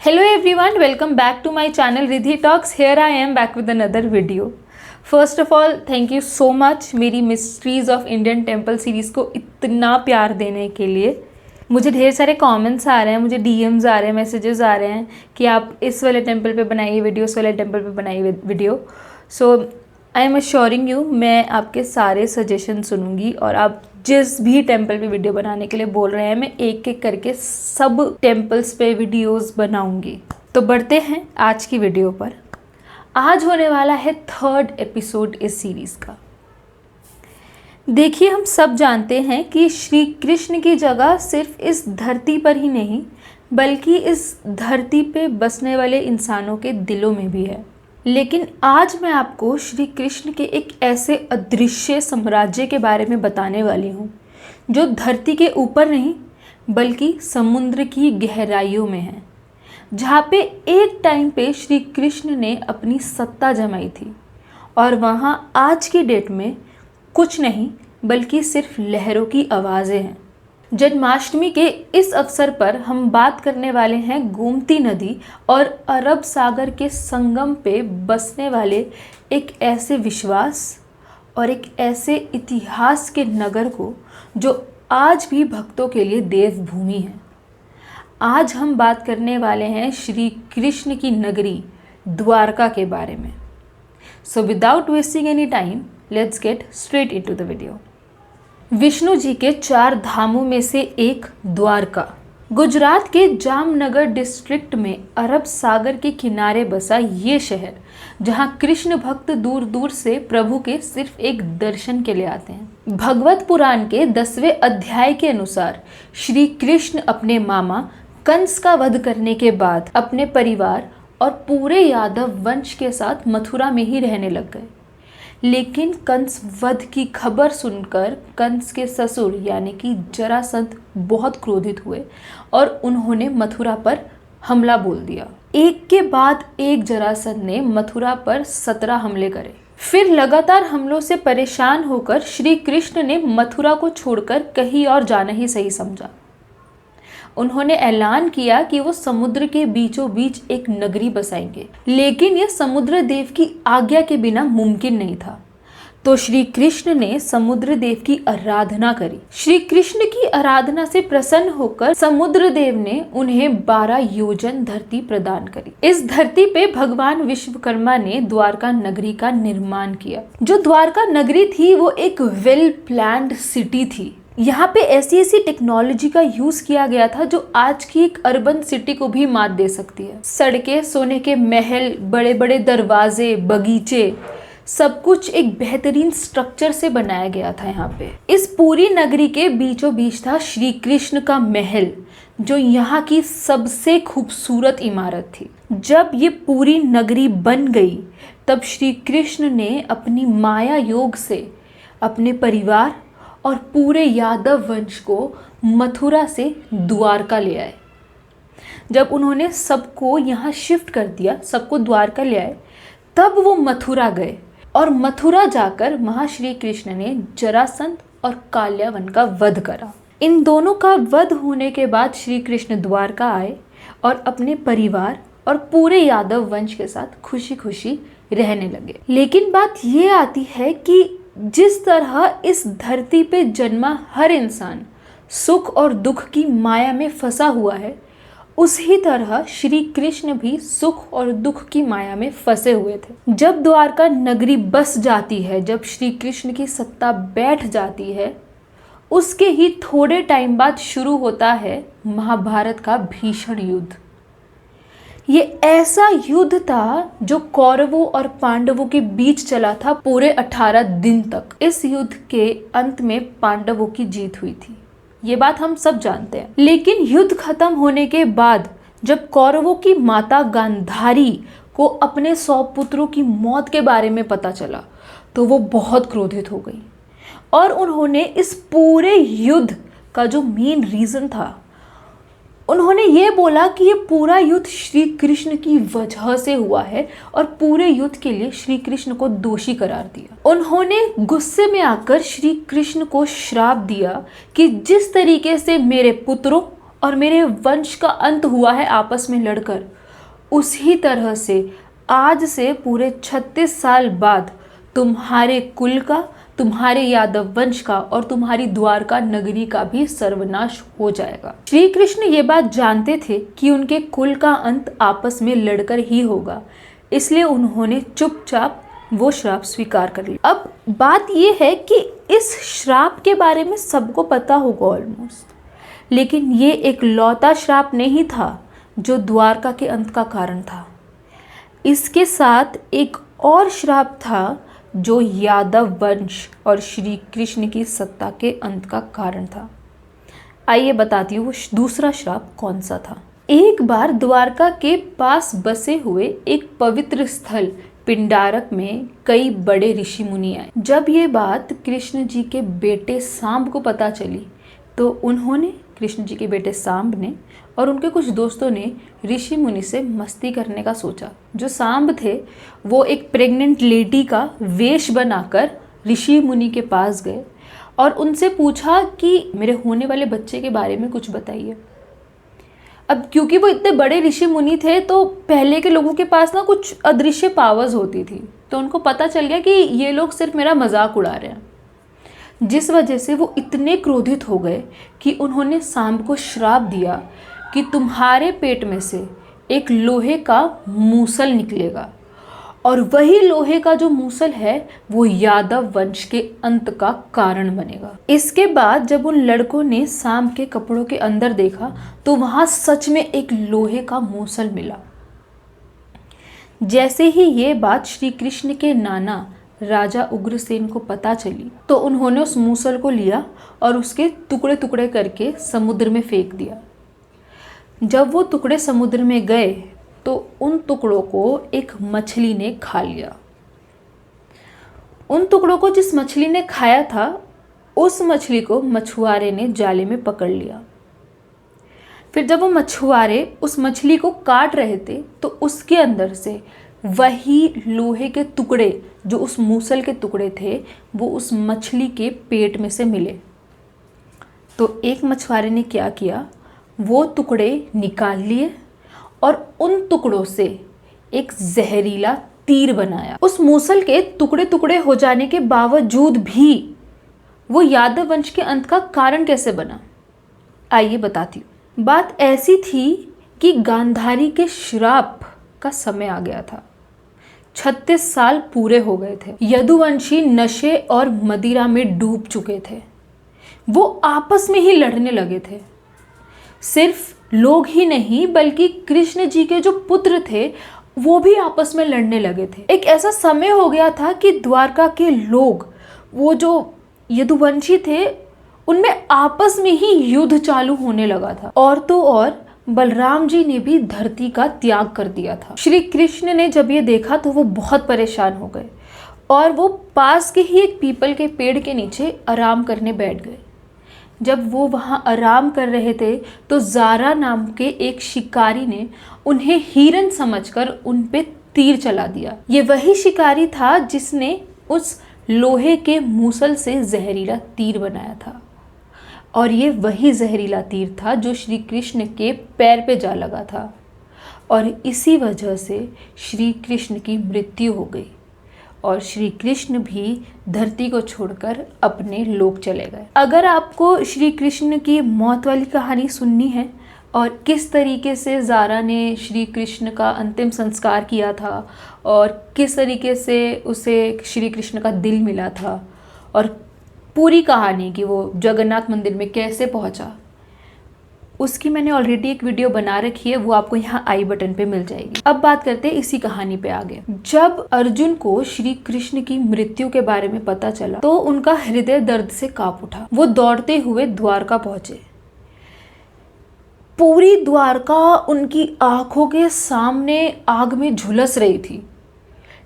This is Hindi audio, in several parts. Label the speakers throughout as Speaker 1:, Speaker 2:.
Speaker 1: Hello everyone, welcome back to my channel Riddhi Talks. Here I am back with another video. First of all, thank you so much मेरी mysteries of Indian temple series को इतना प्यार देने के लिए। मुझे ढेर सारे कमेंट्स आ रहे हैं, मुझे डीएम्स आ रहे हैं, मैसेजेस आ रहे हैं कि आप इस वाले टेम्पल पे बनाइए वीडियो, इस वाले टेम्पल पे बनाइए video. So I am assuring you, मैं आपके सारे सजेशन सुनूंगी और आप जिस भी टेम्पल पे वीडियो बनाने के लिए बोल रहे हैं मैं एक एक करके सब टेम्पल्स पे वीडियोस बनाऊंगी। तो बढ़ते हैं आज की वीडियो पर। आज होने वाला है 3rd एपिसोड इस सीरीज़ का। देखिए, हम सब जानते हैं कि श्री कृष्ण की जगह सिर्फ इस धरती पर ही नहीं बल्कि इस धरती पे बसने वाले इंसानों के दिलों में भी है। लेकिन आज मैं आपको श्री कृष्ण के एक ऐसे अदृश्य साम्राज्य के बारे में बताने वाली हूँ जो धरती के ऊपर नहीं बल्कि समुद्र की गहराइयों में है, जहाँ पे एक टाइम पे श्री कृष्ण ने अपनी सत्ता जमाई थी और वहाँ आज की डेट में कुछ नहीं बल्कि सिर्फ लहरों की आवाज़ें हैं। जन्माष्टमी के इस अवसर पर हम बात करने वाले हैं गोमती नदी और अरब सागर के संगम पे बसने वाले एक ऐसे विश्वास और एक ऐसे इतिहास के नगर को जो आज भी भक्तों के लिए देवभूमि है। आज हम बात करने वाले हैं श्री कृष्ण की नगरी द्वारका के बारे में। So without wasting any time, let's get straight into the video. Vishnu ji के 4 धामों में से एक द्वारका गुजरात के जामनगर डिस्ट्रिक्ट में अरब सागर के किनारे बसा ये शहर, जहां कृष्ण भक्त दूर दूर से प्रभु के सिर्फ एक दर्शन के लिए आते हैं। भगवत पुराण के 10वें अध्याय के अनुसार श्री कृष्ण अपने मामा कंस का वध करने के बाद अपने परिवार और पूरे यादव वंश के साथ मथुरा में ही रहने लग गए। लेकिन कंस वध की खबर सुनकर कंस के ससुर यानी कि जरासंध बहुत क्रोधित हुए और उन्होंने मथुरा पर हमला बोल दिया। एक के बाद एक जरासंध ने मथुरा पर 17 हमले करे। फिर लगातार हमलों से परेशान होकर श्री कृष्ण ने मथुरा को छोड़कर कहीं और जाना ही सही समझा। उन्होंने ऐलान किया कि वो समुद्र के बीचों बीच एक नगरी बसाएंगे, लेकिन यह समुद्र देव की आज्ञा के बिना मुमकिन नहीं था। तो श्री कृष्ण ने समुद्र देव की आराधना करी। श्री कृष्ण की आराधना से प्रसन्न होकर समुद्र देव ने उन्हें 12 योजन धरती प्रदान करी। इस धरती पे भगवान विश्वकर्मा ने द्वारका नगरी का निर्माण किया। जो द्वारका नगरी थी वो एक वेल प्लान्ड सिटी थी। यहाँ पे ऐसी ऐसी टेक्नोलॉजी का यूज किया गया था जो आज की एक अर्बन सिटी को भी मात दे सकती है। सड़कें, सोने के महल, बड़े बड़े दरवाजे, बगीचे, सब कुछ एक बेहतरीन स्ट्रक्चर से बनाया गया था। यहाँ पे इस पूरी नगरी के बीचों बीच था श्री कृष्ण का महल, जो यहाँ की सबसे खूबसूरत इमारत थी। जब ये पूरी नगरी बन गई तब श्री कृष्ण ने अपनी माया योग से अपने परिवार और पूरे यादव वंश को मथुरा से द्वारका ले आए। जब उन्होंने सबको यहाँ शिफ्ट कर दिया, सबको द्वारका ले आए, तब वो मथुरा गए और मथुरा जाकर महाश्री कृष्ण ने जरासंध और काल्यावन का वध करा। इन दोनों का वध होने के बाद श्री कृष्ण द्वारका आए और अपने परिवार और पूरे यादव वंश के साथ खुशी खुशी रहने लगे। लेकिन बात ये आती है कि जिस तरह इस धरती पे जन्मा हर इंसान सुख और दुख की माया में फंसा हुआ है, उसी तरह श्री कृष्ण भी सुख और दुख की माया में फंसे हुए थे। जब द्वारका नगरी बस जाती है, जब श्री कृष्ण की सत्ता बैठ जाती है, उसके ही थोड़े टाइम बाद शुरू होता है महाभारत का भीषण युद्ध। ये ऐसा युद्ध था जो कौरवों और पांडवों के बीच चला था पूरे 18 दिन तक। इस युद्ध के अंत में पांडवों की जीत हुई थी, ये बात हम सब जानते हैं। लेकिन युद्ध खत्म होने के बाद जब कौरवों की माता गांधारी को अपने 100 पुत्रों की मौत के बारे में पता चला तो वो बहुत क्रोधित हो गई और उन्होंने इस पूरे युद्ध का जो मेन रीज़न था, उन्होंने ये बोला कि ये पूरा युद्ध श्री कृष्ण की वजह से हुआ है और पूरे युद्ध के लिए श्री कृष्ण को दोषी करार दिया। उन्होंने गुस्से में आकर श्री कृष्ण को श्राप दिया कि जिस तरीके से मेरे पुत्रों और मेरे वंश का अंत हुआ है आपस में लड़कर, उसी तरह से आज से पूरे 36 साल बाद तुम्हारे कुल का, तुम्हारे यादव वंश का और तुम्हारी द्वारका नगरी का भी सर्वनाश हो जाएगा। श्री कृष्ण ये बात जानते थे कि उनके कुल का अंत आपस में लड़कर ही होगा, इसलिए उन्होंने चुपचाप वो श्राप स्वीकार कर लिया। अब बात ये है कि इस श्राप के बारे में सबको पता होगा ऑलमोस्ट, लेकिन ये एक लौता श्राप नहीं था जो द्वारका के अंत का कारण था। इसके साथ एक और श्राप था जो यादव वंश और श्री कृष्ण की सत्ता के अंत का कारण था। आइए बताती हूँ वो दूसरा श्राप कौन सा था। एक बार द्वारका के पास बसे हुए एक पवित्र स्थल पिंडारक में कई बड़े ऋषि मुनि आए। जब ये बात कृष्ण जी के बेटे सांब को पता चली तो उन्होंने, कृष्ण जी के बेटे सांब ने और उनके कुछ दोस्तों ने ऋषि मुनि से मस्ती करने का सोचा। जो सांब थे वो एक प्रेग्नेंट लेडी का वेश बनाकर ऋषि मुनि के पास गए और उनसे पूछा कि मेरे होने वाले बच्चे के बारे में कुछ बताइए। अब क्योंकि वो इतने बड़े ऋषि मुनि थे तो पहले के लोगों के पास ना कुछ अदृश्य पावर्स होती थी, तो उनको पता चल गया कि ये लोग सिर्फ मेरा मजाक उड़ा रहे हैं, जिस वजह से वो इतने क्रोधित हो गए कि उन्होंने सांब को श्राप दिया कि तुम्हारे पेट में से एक लोहे का मूसल निकलेगा और वही लोहे का जो मूसल है वो यादव वंश के अंत का कारण बनेगा। इसके बाद जब उन लड़कों ने सांब के कपड़ों के अंदर देखा तो वहां सच में एक लोहे का मूसल मिला। जैसे ही ये बात श्री कृष्ण के नाना राजा उग्रसेन को पता चली तो उन्होंने उस मूसल को लिया और उसके टुकड़े टुकड़े करके समुद्र में फेंक दिया। जब वो टुकड़े समुद्र में गए तो उन टुकड़ों को एक मछली ने खा लिया। उन टुकड़ों को जिस मछली ने खाया था उस मछली को मछुआरे ने जाले में पकड़ लिया। फिर जब वो मछुआरे उस मछली को काट रहे थे तो उसके अंदर से वही लोहे के टुकड़े जो उस मूसल के टुकड़े थे वो उस मछली के पेट में से मिले। तो एक मछुआरे ने क्या किया, वो टुकड़े निकाल लिए और उन टुकड़ों से एक जहरीला तीर बनाया। उस मूसल के टुकड़े टुकड़े हो जाने के बावजूद भी वो यादव वंश के अंत का कारण कैसे बना, आइए बताती हूँ। बात ऐसी थी कि गांधारी के श्राप का समय आ गया था। 36 साल पूरे हो गए थे। यदुवंशी नशे और मदिरा में डूब चुके थे। वो आपस में ही लड़ने लगे थे। सिर्फ लोग ही नहीं बल्कि कृष्ण जी के जो पुत्र थे वो भी आपस में लड़ने लगे थे। एक ऐसा समय हो गया था कि द्वारका के लोग, वो जो यदुवंशी थे, उनमें आपस में ही युद्ध चालू होने लगा था। और तो और बलराम जी ने भी धरती का त्याग कर दिया था। श्री कृष्ण ने जब ये देखा तो वो बहुत परेशान हो गए और वो पास के ही एक पीपल के पेड़ के नीचे आराम करने बैठ गए। जब वो वहाँ आराम कर रहे थे तो ज़ारा नाम के एक शिकारी ने उन्हें हिरन समझकर उन पे तीर चला दिया। ये वही शिकारी था जिसने उस लोहे के मूसल से जहरीला तीर बनाया था और ये वही जहरीला तीर था जो श्री कृष्ण के पैर पे जा लगा था और इसी वजह से श्री कृष्ण की मृत्यु हो गई और श्री कृष्ण भी धरती को छोड़कर अपने लोक चले गए। अगर आपको श्री कृष्ण की मौत वाली कहानी सुननी है और किस तरीके से ज़ारा ने श्री कृष्ण का अंतिम संस्कार किया था और किस तरीके से उसे श्री कृष्ण का दिल मिला था और पूरी कहानी की वो जगन्नाथ मंदिर में कैसे पहुंचा, उसकी मैंने ऑलरेडी एक वीडियो बना रखी है, वो आपको यहाँ आई बटन पे मिल जाएगी। अब बात करते हैं इसी कहानी पे आगे। जब अर्जुन को श्री कृष्ण की मृत्यु के बारे में पता चला तो उनका हृदय दर्द से कांप उठा। वो दौड़ते हुए द्वारका पहुंचे। पूरी द्वारका उनकी आंखों के सामने आग में झुलस रही थी,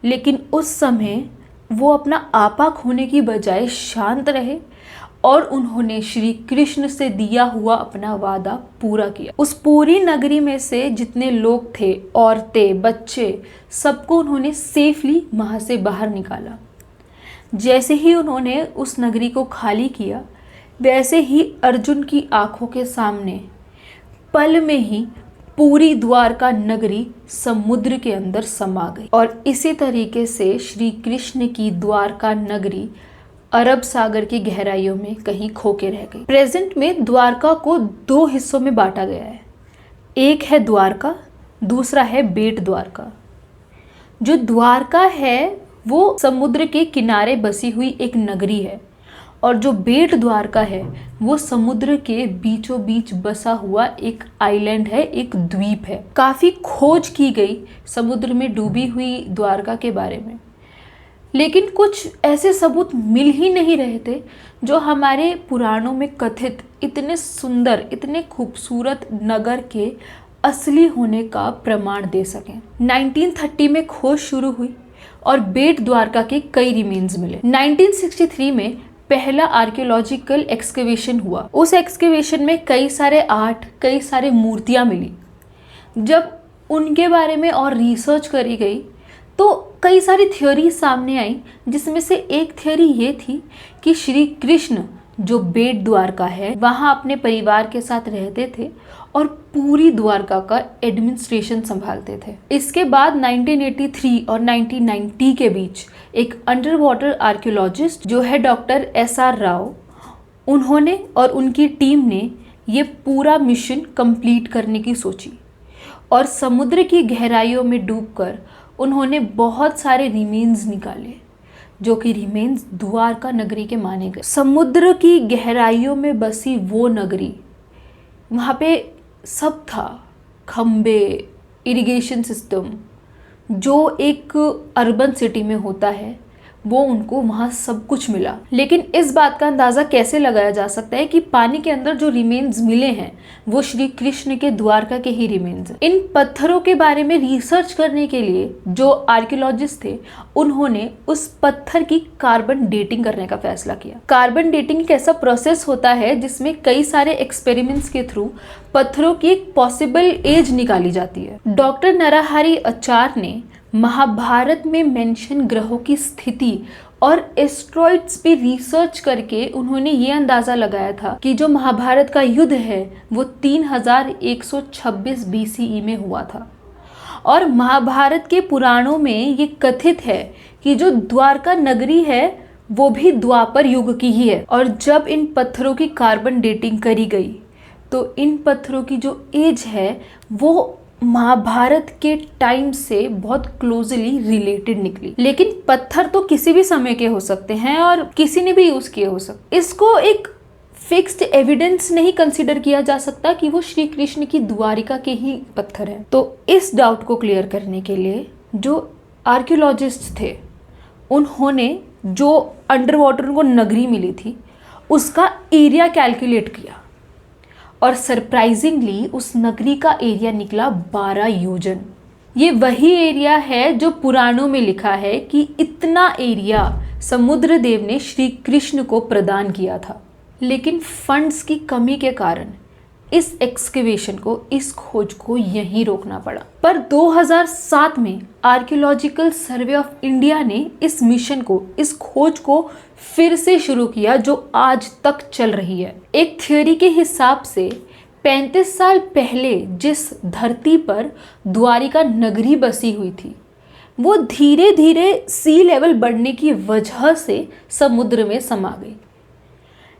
Speaker 1: लेकिन उस समय वो अपना आपा खोने की बजाय शांत रहे और उन्होंने श्री कृष्ण से दिया हुआ अपना वादा पूरा किया। उस पूरी नगरी में से जितने लोग थे, औरतें, बच्चे, सबको उन्होंने सेफली वहाँ से बाहर निकाला। जैसे ही उन्होंने उस नगरी को खाली किया वैसे ही अर्जुन की आंखों के सामने पल में ही पूरी द्वारका नगरी समुद्र के अंदर समा गई और इसी तरीके से श्री कृष्ण की द्वारका नगरी अरब सागर की गहराइयों में कहीं खो के रह गई। प्रेजेंट में द्वारका को 2 हिस्सों में बांटा गया है। एक है द्वारका, दूसरा है बेट द्वारका। जो द्वारका है वो समुद्र के किनारे बसी हुई एक नगरी है और जो बेट द्वारका है वो समुद्र के बीचों बीच बसा हुआ एक आइलैंड है, एक द्वीप है। काफ़ी खोज की गई समुद्र में डूबी हुई द्वारका के बारे में, लेकिन कुछ ऐसे सबूत मिल ही नहीं रहे थे जो हमारे पुराणों में कथित इतने सुंदर, इतने खूबसूरत नगर के असली होने का प्रमाण दे सकें। 1930 में खोज शुरू हुई और बेट द्वारका के कई रिमेन्स मिले। 1963 में पहला आर्कियोलॉजिकल एक्सकेवेशन हुआ। उस एक्सकेवेशन में कई सारे आर्ट, कई सारे मूर्तियाँ मिली। जब उनके बारे में और रिसर्च करी गई तो कई सारी थ्योरी सामने आई, जिसमें से एक थ्योरी ये थी कि श्री कृष्ण जो बेट द्वारका है वहाँ अपने परिवार के साथ रहते थे और पूरी द्वारका का एडमिनिस्ट्रेशन संभालते थे। इसके बाद 1983 और 1990 के बीच एक अंडर वाटर आर्कियोलॉजिस्ट जो है डॉक्टर SR राव, उन्होंने और उनकी टीम ने ये पूरा मिशन कंप्लीट करने की सोची और समुद्र की गहराइयों में डूबकर उन्होंने बहुत सारे रिमेन्स निकाले जो कि रिमेन्स द्वारका नगरी के माने गए। समुद्र की गहराइयों में बसी वो नगरी, वहाँ पे सब था, खंबे, इरिगेशन सिस्टम, जो एक अर्बन सिटी में होता है वो उनको वहाँ सब कुछ मिला। लेकिन इस बात का अंदाज़ा कैसे लगाया जा सकता है कि पानी के अंदर जो रिमेन्स मिले हैं वो श्री कृष्ण के द्वारका के ही रिमेन्स हैं। इन पत्थरों के बारे में रिसर्च करने के लिए जो आर्कियोलॉजिस्ट थे उन्होंने उस पत्थर की कार्बन डेटिंग करने का फैसला किया। कार्बन डेटिंग एक ऐसा प्रोसेस होता है जिसमें कई सारे एक्सपेरिमेंट्स के थ्रू पत्थरों की एक पॉसिबल एज निकाली जाती है। डॉक्टर नरहरि आचार्य ने महाभारत में मेंशन ग्रहों की स्थिति और एस्ट्रॉइड्स पे रिसर्च करके उन्होंने ये अंदाज़ा लगाया था कि जो महाभारत का युद्ध है वो 3126 BCE में हुआ था। और महाभारत के पुराणों में ये कथित है कि जो द्वारका नगरी है वो भी द्वापर युग की ही है। और जब इन पत्थरों की कार्बन डेटिंग करी गई तो इन पत्थरों की जो एज है वो महाभारत के टाइम से बहुत क्लोजली रिलेटेड निकली। लेकिन पत्थर तो किसी भी समय के हो सकते हैं और किसी ने भी यूज़ किए हो सकते। इसको एक फिक्स्ड एविडेंस नहीं कंसीडर किया जा सकता कि वो श्री कृष्ण की द्वारिका के ही पत्थर हैं। तो इस डाउट को क्लियर करने के लिए जो आर्कियोलॉजिस्ट थे उन्होंने जो अंडर वाटर उनको नगरी मिली थी उसका एरिया कैलकुलेट किया और सरप्राइजिंगली उस नगरी का एरिया निकला 12 योजन। ये वही एरिया है जो पुराणों में लिखा है कि इतना एरिया समुद्र देव ने श्री कृष्ण को प्रदान किया था। लेकिन फंड्स की कमी के कारण इस एक्सकेवेशन को, इस खोज को यहीं रोकना पड़ा। पर 2007 में आर्कियोलॉजिकल सर्वे ऑफ इंडिया ने इस मिशन को, इस खोज को फिर से शुरू किया जो आज तक चल रही है। एक थ्योरी के हिसाब से 35 साल पहले जिस धरती पर द्वारिका नगरी बसी हुई थी वो धीरे धीरे सी लेवल बढ़ने की वजह से समुद्र में समा गई।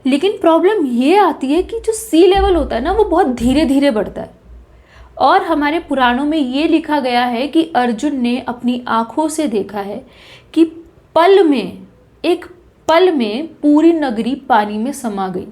Speaker 1: लेकिन प्रॉब्लम ये आती है कि जो सी लेवल होता है ना वो बहुत धीरे धीरे बढ़ता है। और हमारे पुराणों में ये लिखा गया है कि अर्जुन ने अपनी आँखों से देखा है कि एक पल में पूरी नगरी पानी में समा गई।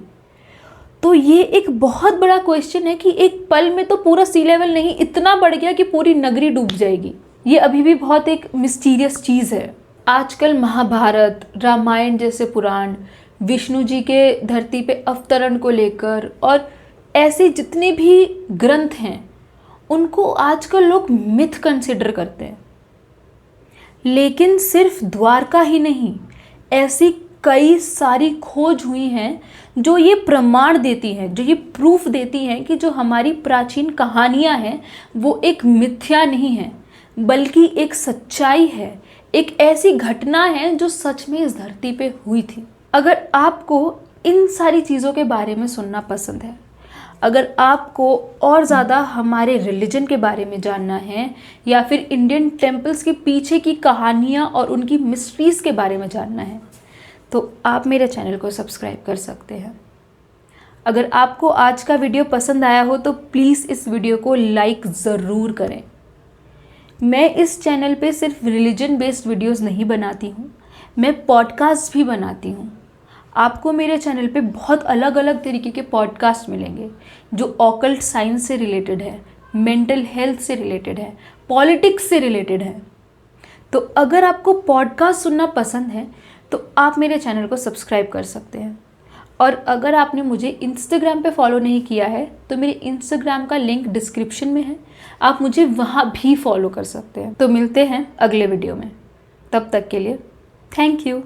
Speaker 1: तो ये एक बहुत बड़ा क्वेश्चन है कि एक पल में तो पूरा सी लेवल नहीं, इतना बढ़ गया कि पूरी नगरी डूब जाएगी। ये अभी भी बहुत एक मिस्टीरियस चीज़ है। आजकल महाभारत, रामायण जैसे पुराण, विष्णु जी के धरती पे अवतरण को लेकर और ऐसे जितने भी ग्रंथ हैं उनको आजकल लोग मिथ कंसिडर करते हैं। लेकिन सिर्फ द्वारका ही नहीं, ऐसी कई सारी खोज हुई हैं जो ये प्रमाण देती हैं, जो ये प्रूफ देती हैं कि जो हमारी प्राचीन कहानियाँ हैं वो एक मिथ्या नहीं है बल्कि एक सच्चाई है, एक ऐसी घटना है जो सच में इस धरती पे हुई थी। अगर आपको इन सारी चीज़ों के बारे में सुनना पसंद है, अगर आपको और ज़्यादा हमारे रिलीजन के बारे में जानना है या फिर इंडियन टेम्पल्स के पीछे की कहानियाँ और उनकी मिस्ट्रीज़ के बारे में जानना है तो आप मेरे चैनल को सब्सक्राइब कर सकते हैं। अगर आपको आज का वीडियो पसंद आया हो तो प्लीज़ इस वीडियो को लाइक ज़रूर करें। मैं इस चैनल पे सिर्फ रिलीजन बेस्ड वीडियोस नहीं बनाती हूँ, मैं पॉडकास्ट भी बनाती हूँ। आपको मेरे चैनल पे बहुत अलग अलग तरीके के पॉडकास्ट मिलेंगे जो ऑकल्ट साइंस से रिलेटेड है, मेंटल हेल्थ से रिलेटेड है, पॉलिटिक्स से रिलेटेड है। तो अगर आपको पॉडकास्ट सुनना पसंद है तो आप मेरे चैनल को सब्सक्राइब कर सकते हैं। और अगर आपने मुझे इंस्टाग्राम पे फॉलो नहीं किया है तो मेरे इंस्टाग्राम का लिंक डिस्क्रिप्शन में है, आप मुझे वहाँ भी फॉलो कर सकते हैं। तो मिलते हैं अगले वीडियो में, तब तक के लिए थैंक यू।